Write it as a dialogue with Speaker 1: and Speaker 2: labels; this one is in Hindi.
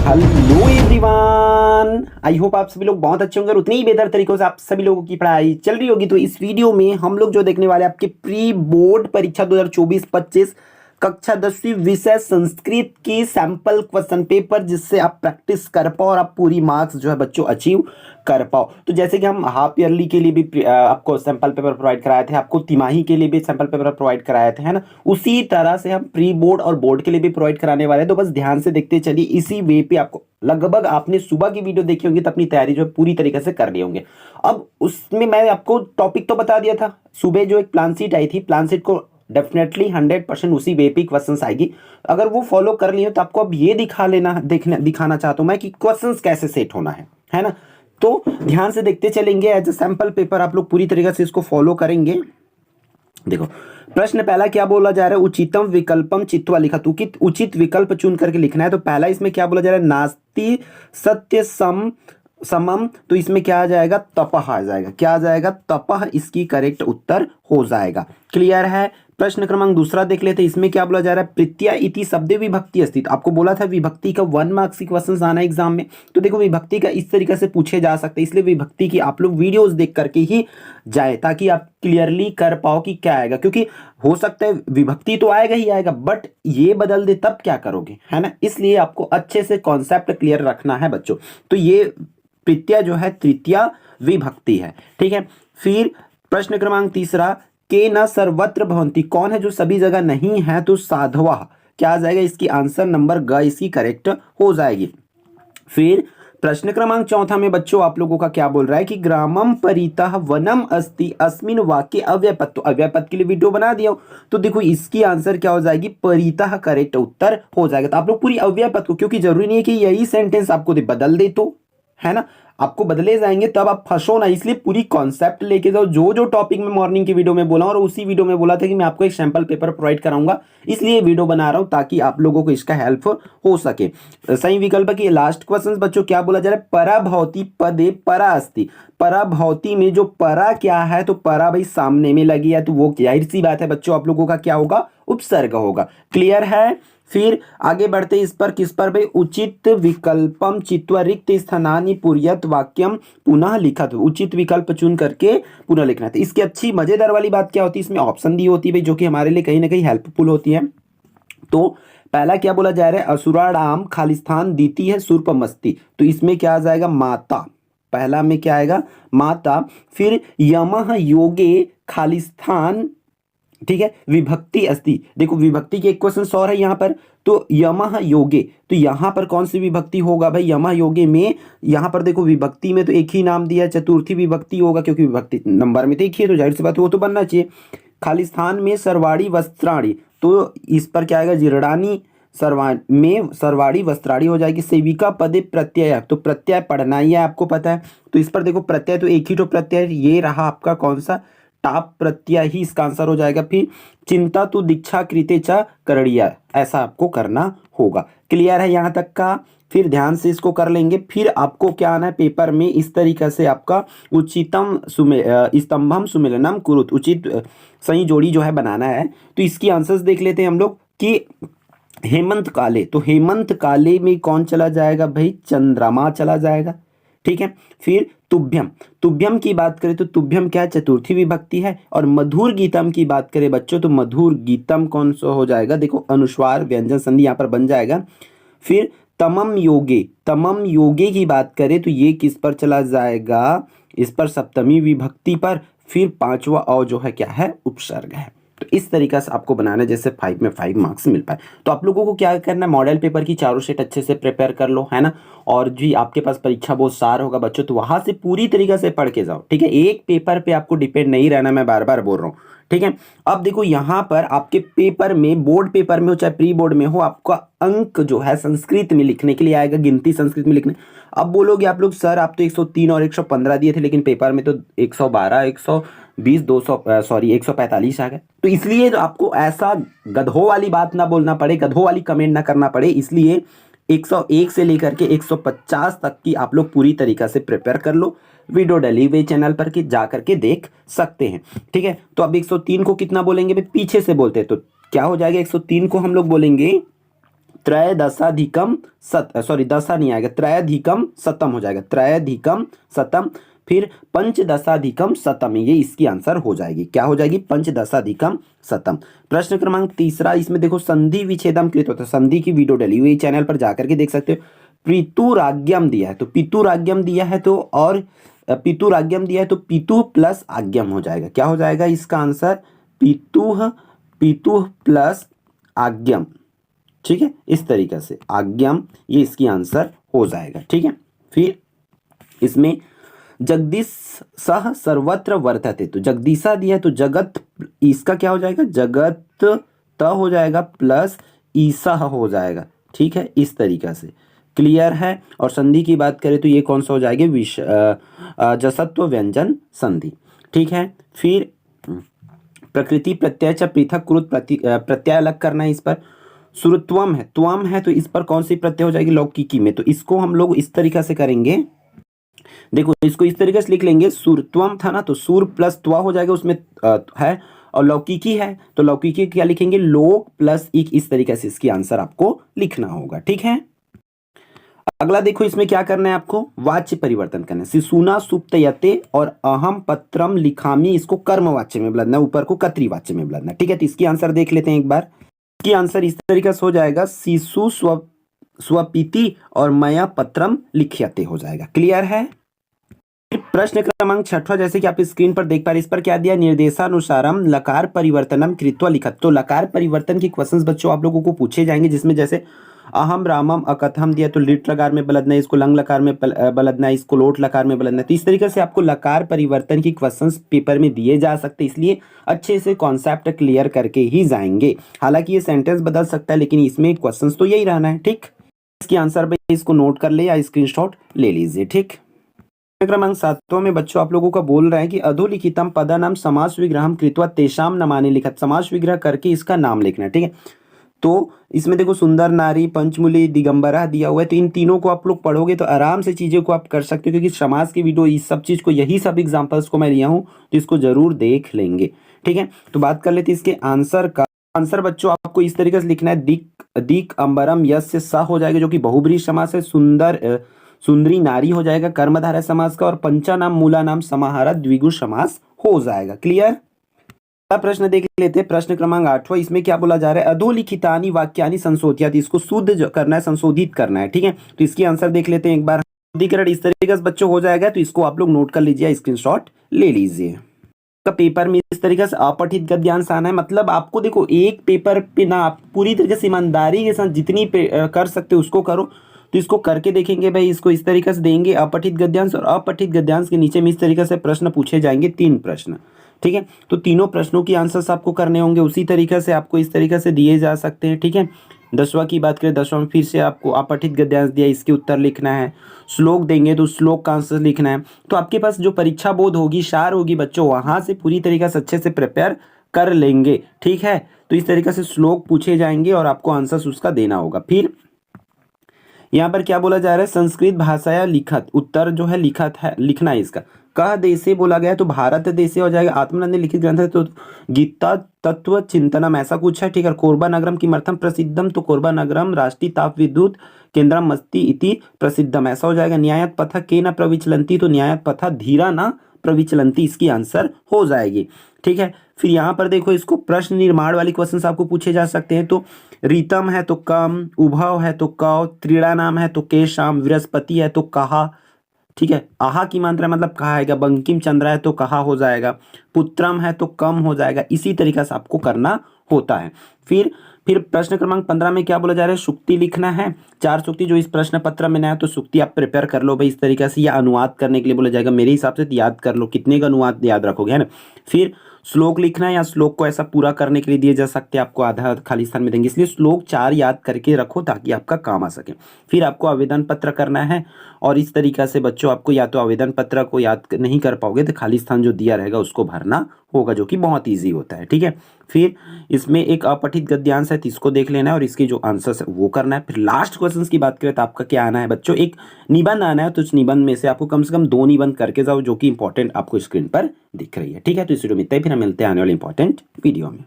Speaker 1: हेलो एवरीवन, आई होप आप सभी लोग बहुत अच्छे होंगे और उतनी ही बेहतर तरीकों से आप सभी लोगों की पढ़ाई चल रही होगी। तो इस वीडियो में हम लोग जो देखने वाले आपके प्री बोर्ड परीक्षा 2024-25 कक्षा 10वीं विषय संस्कृत की सैंपल क्वेश्चन पेपर, जिससे आप प्रैक्टिस कर पाओ और आप पूरी मार्क्स जो है बच्चों अचीव कर पाओ। तो जैसे कि हम हाफ ईयरली के लिए भी आपको सैंपल पेपर प्रोवाइड कराए थे, आपको तिमाही के लिए भी सैंपल पेपर प्रोवाइड कराए थे, है ना। उसी तरह से हम प्री बोर्ड और बोर्ड के लिए भी प्रोवाइड कराने वाले हैं। तो बस ध्यान से देखते चलिए, इसी वे पे आपको लगभग आपने सुबह की वीडियो देखी होंगी तो अपनी तैयारी जो है पूरी तरीके से कर लिए होंगे। अब उसमें मैं आपको टॉपिक तो बता दिया था, सुबह जो एक प्लान शीट आई थी, प्लान शीट को डेफिनेटली 100% उसी वे पे क्वेश्चंस आएगी। अगर वो फॉलो कर लिए तो आपको अब ये दिखाना चाहता हूं मैं कि क्वेश्चंस कैसे सेट होना है ना। तो ध्यान से देखते चलेंगे, एज ए सैंपल पेपर आप लोग पूरी तरीके से इसको फॉलो करेंगे। देखो प्रश्न पहला क्या बोला जा रहा है, उचितम विकल्पम चित्वा लिखा। तू कि उचित विकल्प चुन करके लिखना है। तो पहला इसमें क्या बोला जा रहा है, नास्ति सत्य समम। तो इसमें क्या आ जाएगा, तपह आ जाएगा। क्या आ जाएगा, तपह इसकी करेक्ट उत्तर हो जाएगा। क्लियर है। प्रश्न क्रमांक दूसरा देख लेते हैं। इसमें क्या बोला जा रहा है, प्रत्यय इति शब्दे विभक्ति अस्ति। तो आपको बोला था विभक्ति का 1 मार्क्स की क्वेश्चन आना एग्जाम में। तो देखो विभक्ति का इस तरीके से पूछे जा सकते हैं, इसलिए विभक्ति की आप लोग वीडियोस देख करके ही जाए, ताकि आप क्लियरली कर पाओ कि क्या आएगा। क्योंकि हो सकता है विभक्ति तो आएगा ही आएगा, बट ये बदल दे तब क्या करोगे, है ना। इसलिए आपको अच्छे से कॉन्सेप्ट क्लियर रखना है बच्चों। तो ये प्रत्यय जो है तृतीय विभक्ति है, ठीक है। फिर प्रश्न क्रमांक तीसरा, के न सर्वत्र भवंती। कौन है जो सभी जगह नहीं है, तो साधवा। क्या आ जाएगा, इसकी आंसर नंबर ग इसकी करेक्ट हो जाएगी। फिर प्रश्न क्रमांक चौथा में बच्चों आप लोगों का क्या बोल रहा है कि ग्रामम परितः वनम अस्ति अस्मिन वाक्य अव्ययपद। तो अव्ययपद के लिए वीडियो बना दिया हो, तो देखो इसकी आंसर क्या हो जाएगी, परितः करेक्ट उत्तर हो जाएगा। तो आप लोग पूरी अव्ययपद को, क्योंकि जरूरी नहीं है कि यही सेंटेंस आपको बदल दे, तो है ना, आपको बदले जाएंगे तब आप फंसो ना। इसलिए पूरी कॉन्सेप्ट लेके जाओ। जो जो टॉपिक में मॉर्निंग की वीडियो में बोला और उसी वीडियो में बोला था कि मैं आपको एक सैंपल पेपर प्रोवाइड कराऊंगा, इसलिए वीडियो बना रहा हूं ताकि आप लोगों को इसका हेल्प हो सके। सही विकल्प की लास्ट क्वेश्चन बच्चों क्या बोला जा रहा है, पराभवती पदे परा अस्ति। पराभवती में जो परा क्या है, तो परा भाई सामने में लगी है, तो वो जाहिर सी बात है बच्चों आप लोगों का क्या होगा, उपसर्ग होगा। क्लियर है। फिर आगे बढ़ते इस पर, किस पर भाई, उचित विकल्पम चित्वा रिक्त स्थानानि पूर्यत वाक्यम पुनः लिखत। उचित विकल्प चुन करके पुनः लिखना है। इसकी अच्छी मजेदार वाली बात क्या होती है, इसमें ऑप्शन दी होती है भाई, जो कि हमारे लिए कहीं ना कहीं हेल्पफुल होती है। तो पहला क्या बोला जा रहा है, असुराणाम खालिस्तान, द्वितीय है सुरपमस्ति। तो इसमें क्या आ जाएगा, माता। पहला में क्या आएगा, माता। फिर यमः योगे खालिस्तान, ठीक है, विभक्ति अस्ति। देखो विभक्ति के एक क्वेश्चन और है यहाँ पर। तो यमः योगे, तो यहाँ पर कौन सी विभक्ति होगा भाई, यमः योगे में। यहाँ पर देखो विभक्ति में तो एक ही नाम दिया, चतुर्थी विभक्ति होगा, क्योंकि विभक्ति नंबर में देखिए तो जाहिर सी बात वो तो बनना चाहिए। खालिस्तान में सरवाड़ी वस्त्राणी, तो इस पर क्या आएगा, जीर्णानी में सरवाड़ी वस्त्राणी हो जाएगी। सेविका पदे प्रत्यय, तो प्रत्यय पढ़ना ही है, आपको पता है। तो इस पर देखो प्रत्यय तो एक ही तो प्रत्यय, ये रहा आपका कौन सा, टाप प्रत्यय ही इसका आंसर हो जाएगा। फिर चिंता तो दीक्षा कृते च करणीय, ऐसा आपको करना होगा। क्लियर है यहाँ तक का। फिर ध्यान से इसको कर लेंगे। फिर आपको क्या आना है पेपर में, इस तरीके से आपका उचितम स्तंभम सुमेलनम कुरुत, उचित सही जोड़ी जो है बनाना है। तो इसकी आंसर्स देख लेते हैं हम लोग कि हेमंत काले, तो हेमंत काले में कौन चला जाएगा भाई, चंद्रमा चला जाएगा, ठीक है। फिर तुभ्यम, तुभ्यम की बात करें तो तुभ्यम क्या है, चतुर्थी विभक्ति है। और मधुर गीतम की बात करें बच्चों, तो मधुर गीतम कौन सा हो जाएगा, देखो अनुस्वार व्यंजन संधि यहाँ पर बन जाएगा। फिर तमम योगे, तमम योगे की बात करें तो ये किस पर चला जाएगा, इस पर सप्तमी विभक्ति पर। फिर पांचवा और जो है क्या है, उपसर्ग है। तो इस तरीका से आपको बनाना है जैसे 5 में 5 मार्क्स मिल पाए। तो आप लोगों को क्या करना है, मॉडल पेपर की चारों सेट अच्छे से प्रिपेयर कर लो, है ना। और जी आपके पास परीक्षा बहुत सार होगा बच्चों, तो वहां से पूरी तरीके से पढ़ के जाओ, ठीक है। एक पेपर पे आपको डिपेंड नहीं रहना, मैं बार बार बोल रहा हूँ, ठीक है। अब देखो यहाँ पर आपके पेपर में, बोर्ड पेपर में हो चाहे प्री बोर्ड में हो, आपका अंक जो है संस्कृत में लिखने के लिए आएगा, गिनती संस्कृत में लिखने। अब बोलोगे आप लोग सर आप तो 103 और 115 दिए थे, लेकिन पेपर में तो 112 120 200 सॉरी 145 आ गए। तो इसलिए तो आपको ऐसा गधों वाली बात ना बोलना पड़े, गधों वाली कमेंट ना करना पड़े, इसलिए 101 से लेकर के 150 तक की आप लोग पूरी तरीका से प्रिपेयर कर लो। वीडियो डली हुई चैनल पर के जा करके देख सकते हैं, ठीक है। तो अब 103 को कितना बोलेंगे भाई, पीछे से बोलते हैं, तो क्या हो जाएगा, 103 को हम लोग बोलेंगे त्रयोदशाधिकम सॉरी दशा नहीं आएगा, त्रयाधिकम शतम हो जाएगा, त्रयाधिकम शतम। फिर पंचदशाधिकम शतम, ये इसकी आंसर हो जाएगी, क्या हो जाएगी, पंचदशाधिकम शतम। प्रश्न क्रमांक तीसरा, इसमें देखो संधि विच्छेदम कृत होता है, संधि की वीडियो डली हुई चैनल पर जाकर के देख सकते हो। पितुराग्यम दिया है तो पितुराग्यम दिया है तो, और पितुराग्यम दिया है तो पितु प्लस आग्यम हो जाएगा, क्या हो जाएगा इसका आंसर, पितुह, पितुह प्लस आग्यम। ठीक है, इस तरीके से आग्यम, ये इसकी आंसर हो जाएगा। ठीक है, फिर इसमें जगदीश सह सर्वत्र वर्तते, तो जगदीशा दिया है तो जगत, इसका क्या हो जाएगा, जगत त हो जाएगा प्लस ईसा हो जाएगा। ठीक है, इस तरीका से क्लियर है। और संधि की बात करें तो ये कौन सा हो जाएगा, जसत्व व्यंजन संधि। ठीक है, फिर प्रकृति प्रत्यय च पृथक कृत प्रत्यय अलग करना है। इस पर सुरत्वम है, त्वम है तो इस पर कौन सी प्रत्यय हो जाएगी, लौकिकी में, तो इसको हम लोग इस तरीका से करेंगे, देखो इसको इस तरीके से लिख लेंगे, सुरत्वम था ना तो सुर प्लस त्वा हो जाएगा, उसमें है, और लौकिकी है तो लौकिकी क्या लिखेंगे, लोक प्लस इक, इस तरीके से इसकी आंसर आपको लिखना होगा। ठीक है, अगला देखो इसमें क्या करना है आपको, वाच्य परिवर्तन करना है। शिशुना सुप्तयते और अहम पत्रम लिखामी, इसको कर्म वाच्य में बदलना है, ऊपर को कर्तरी वाच्य में बदलना है। ठीक है, तो इसकी आंसर देख लेते हैं एक बार। इसकी आंसर इस तरीके से हो जाएगा, शिशु स्वपीति और मया पत्रम लिख्यते हो जाएगा। क्लियर है। प्रश्न क्रमांक 6, जैसे कि आप स्क्रीन पर देख पा रहे, इस पर क्या दिया, निर्देशानुसारम लकार परिवर्तनम कृत्वा लिखत। तो लकार परिवर्तन की क्वेश्चंस बच्चों आप लोगों को पूछे जाएंगे, जिसमें जैसे अहम रामम अकथम दिया तो लिट लकार में बदलना है, इसको लंग लकार में बदलना है, इसको लोट लकार में बदलना है। तो इस तरीके से आपको लकार परिवर्तन की क्वेश्चंस पेपर में दिए जा सकते हैं, इसलिए अच्छे से कॉन्सेप्ट क्लियर करके ही जाएंगे। हालांकि ये सेंटेंस बदल सकता है, लेकिन इसमें क्वेश्चंस तो यही रहना है। ठीक, इसकी आंसर भाई इसको नोट कर ले या स्क्रीनशॉट ले लीजिए। ठीक, क्रमांक 7 में बच्चों आप लोगों का बोल रहा है कि अधोलिखितम पदानाम समास विग्रहम कृत्वा तेषाम नामानि लिखत, समास विग्रह करके इसका नाम लिखना है। ठीक है, तो इसमें देखो सुंदर नारी, पंचमुली, दिगंबरा दिया हुआ है, तो इन तीनों को आप लोग पढ़ोगे तो आराम से चीज़ों को आप कर सकते हो, क्योंकि समास की वीडियो इस सब चीज़ को, यही सब एग्जांपल्स को मैं लिया हूँ, तो इसको जरूर देख लेंगे। ठीक है, तो बात कर लेते हैं इसके आंसर का। आंसर बच्चों आपको इस तरीके से लिखना है, दिक अंबरम यस से सा हो जाएगा, जो कि बहुब्रीहि समास है। सुंदरी नारी हो जाएगा कर्मधारय समास का, और पंचा नाम मूला नाम समाहारा द्विगु समास हो जाएगा। क्लियर। प्रश्न देख लेते हैं, प्रश्न क्रमांक 8, इसमें क्या बोला जा रहा है, अधोलिखितानि वाक्यानि संशोध्यात, इसको शुद्ध करना है, संशोधित करना है। ठीक है, तो इसकी आंसर देख लेते हैं एक बार। शुद्धिकरण इस तरीके से बच्चों हो जाएगा, तो इसको आप लोग नोट कर लीजिए, स्क्रीनशॉट ले लीजिए। पेपर में इस तरीके से अपठित गद्यांश आना है, मतलब आपको देखो एक पेपर पे ना आप पूरी तरीके से ईमानदारी के साथ जितनी कर सकते हो उसको करो। तो इसको करके देखेंगे भाई, इसको इस तरीके से देंगे अपठित गद्यांश, और अपठित गद्यांश के नीचे में इस तरीके से प्रश्न पूछे जाएंगे, 3 प्रश्न। ठीक है, तो तीनों प्रश्नों की आंसर्स आपको करने होंगे, उसी तरीके से आपको इस तरीके से दिए जा सकते हैं। ठीक है, 10वां की बात करें, 10वां में फिर से आपको अपठित गद्यांश दिया, इसके उत्तर लिखना है। श्लोक देंगे तो श्लोक का आंसर लिखना है। तो आपके पास जो परीक्षा बोध होगी, सार होगी बच्चों, वहां से पूरी तरीके से अच्छे से प्रिपेयर कर लेंगे। ठीक है, तो इस तरीके से श्लोक पूछे जाएंगे और आपको आंसर उसका देना होगा। फिर यहाँ पर क्या बोला जा रहा है, संस्कृत भाषा लिखत, उत्तर जो है लिखत है, लिखना है इसका। कह देशे बोला गया तो भारत देशे हो जाएगा। आत्मानंद ने लिखित ग्रंथ है तो गीता तत्व चिंतनम, ऐसा कुछ है। ठीक है, कोरबा नगरम किमर्थम प्रसिद्धम, तो कोरबा नगरम राष्ट्रीय ताप विद्युत केंद्रम अस्ति इति प्रसिद्धम, ऐसा हो जाएगा। न्यायत पथा के न प्रविचलंती, तो न्यायत पथा धीरा न प्रविचलंती, इसकी आंसर हो जाएगी। ठीक है, फिर यहाँ पर देखो, इसको प्रश्न निर्माण वाली क्वेश्चंस आपको पूछे जा सकते हैं। तो रीतम है तो कम, उभव है तो कौ, त्रीड़ा नाम है तो केशाम, बृहस्पति है तो कहा। ठीक है, आहा की मात्रा मतलब कहा आएगा। बंकिम चंद्र है तो कहा हो जाएगा। पुत्रम है तो कम हो जाएगा। इसी तरीके से आपको करना होता है। फिर प्रश्न क्रमांक 15 में क्या बोला जा रहा है, सुक्ति लिखना है। 4 सुक्ति जो इस प्रश्न पत्र में ना है, तो सुक्ति आप प्रिपेयर कर लो भाई इस तरीके से, या अनुवाद करने के लिए बोला जाएगा। मेरे हिसाब से याद कर लो, कितने का अनुवाद याद रखोगे, है ना। फिर श्लोक लिखना है, या श्लोक को ऐसा पूरा करने के लिए दिए जा सकते हैं, आपको आधा खाली स्थान में देंगे, इसलिए श्लोक 4 याद करके रखो ताकि आपका काम आ सके। फिर आपको आवेदन पत्र करना है, और इस तरीका से बच्चों आपको या तो आवेदन पत्र को याद नहीं कर पाओगे तो खाली स्थान जो दिया रहेगा उसको भरना होगा, जो कि बहुत ईजी होता है। ठीक है, फिर इसमें एक अपठित गद्यांश है, इसको देख लेना है और इसके जो आंसर्स है वो करना है। फिर लास्ट क्वेश्चन की बात करें तो आपका क्या आना है बच्चों, एक निबंध आना है। तो उस निबंध में से आपको कम से कम 2 निबंध करके जाओ, जो कि इंपॉर्टेंट आपको स्क्रीन पर दिख रही है। ठीक है, तो इस वीडियो में इतना ही, फिर हम मिलते हैं आने वाले इंपॉर्टेंट वीडियो में।